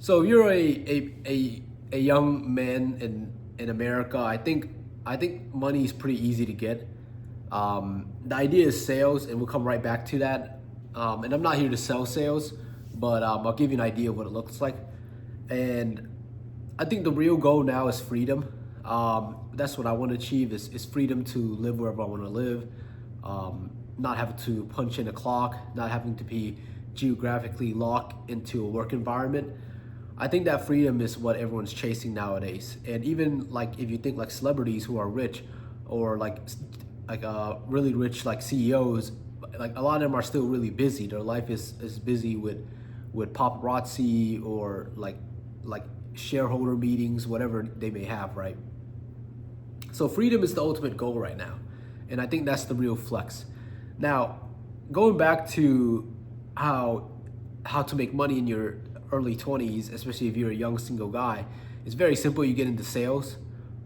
So if you're a young man in America, I think money is pretty easy to get. The idea is sales, and we'll come right back to that. And I'm not here to sell sales, but I'll give you an idea of what it looks like. And I think the real goal now is freedom. That's what I want to achieve is freedom to live wherever I want to live, not having to punch in a clock, not having to be geographically locked into a work environment. I think that freedom is what everyone's chasing nowadays. And even like if you think like celebrities who are rich or like really rich like CEOs, like a lot of them are still really busy. Their life is busy with paparazzi or like shareholder meetings, whatever they may have, right? So freedom is the ultimate goal right now. And I think that's the real flex. Now, going back to how how to make money in your early 20s, especially if you're a young single guy, it's very simple. You get into sales.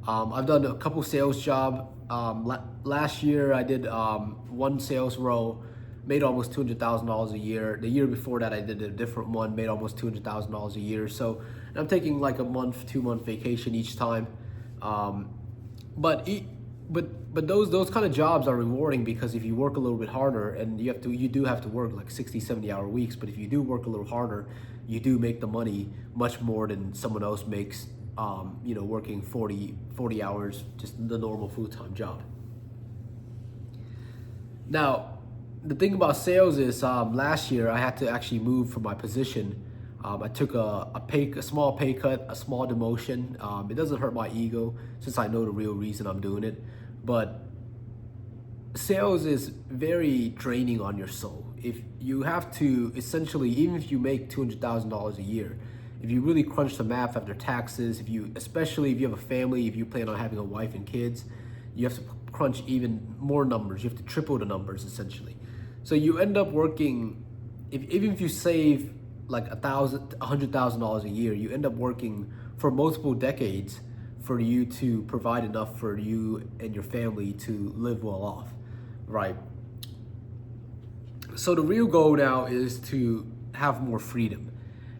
I've done a couple sales job. Last year I did one sales role, made almost $200,000 a year. The year before that I did a different one, made almost $200,000 a year. So I'm taking like a month, 2 month vacation each time. Um, but e- but those kind of jobs are rewarding because if you work a little bit harder and you do have to work like 60, 70 hour weeks, but if you do work a little harder, you do make the money much more than someone else makes, working 40 hours, just the normal full-time job. Now, the thing about sales is last year I had to actually move from my position. I took a small pay cut, a small demotion. It doesn't hurt my ego since I know the real reason I'm doing it. But sales is very draining on your soul. If you have to essentially, even if you make $200,000 a year, if you really crunch the math after taxes, especially if you have a family, if you plan on having a wife and kids, you have to crunch even more numbers. You have to triple the numbers essentially. So you end up working, even if you save like $100,000 a year, you end up working for multiple decades for you to provide enough for you and your family to live well off, right? So the real goal now is to have more freedom.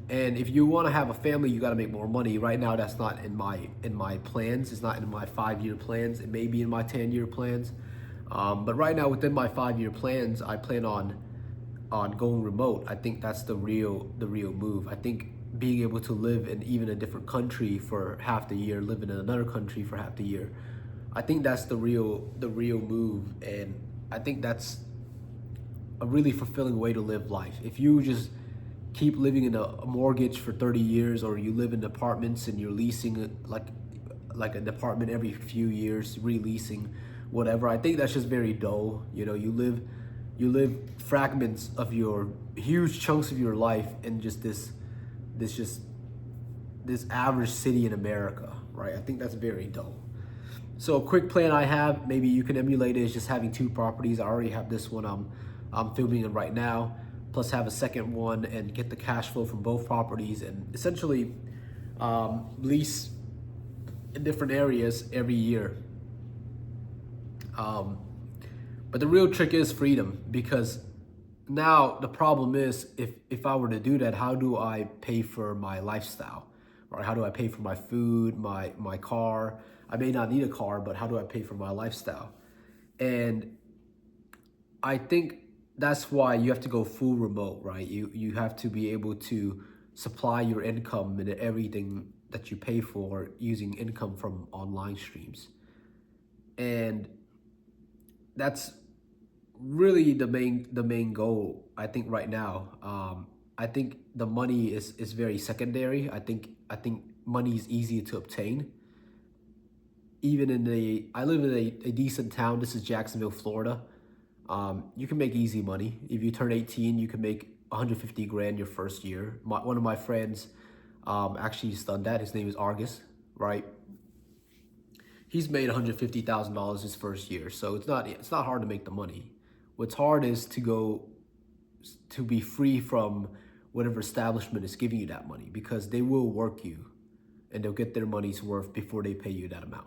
And if you want to have a family, you got to make more money. Right now, that's not in my plans. It's not in my 5 year plans. It may be in my 10 year plans. But right now, within my 5 year plans, I plan on going remote. I think that's the real move. I think being able to live in even a different country for half the year, living in another country for half the year, I think that's the real move. And I think that's a really fulfilling way to live life. If you just keep living in a mortgage for 30 years, or you live in apartments and you're leasing like an apartment every few years, releasing whatever, I think that's just very dull. You live fragments of your huge chunks of your life in just this just this average city in America, right? I think that's very dull. So a quick plan I have, maybe you can emulate it, is just having two properties. I already have this one I'm filming it right now, plus have a second one and get the cash flow from both properties and essentially lease in different areas every year. Um, but the real trick is freedom, because now the problem is, if I were to do that, how do I pay for my lifestyle? Right? How do I pay for my food, my car? I may not need a car, but how do I pay for my lifestyle? And I think that's why you have to go full remote, right? You have to be able to supply your income and everything that you pay for using income from online streams. And that's really the main goal, I think, right now. I think the money is very secondary. I think money is easy to obtain. Even I live in a decent town. This is Jacksonville, Florida. You can make easy money. If you turn 18, you can make 150 grand your first year. One of my friends actually has done that. His name is Argus, right? He's made $150,000 his first year. So it's not hard to make the money. What's hard is to be free from whatever establishment is giving you that money, because they will work you and they'll get their money's worth before they pay you that amount.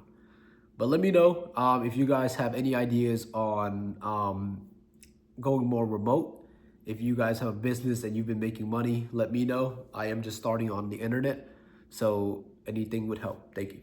But let me know if you guys have any ideas on going more remote. If you guys have a business and you've been making money, let me know. I am just starting on the internet, so anything would help. Thank you.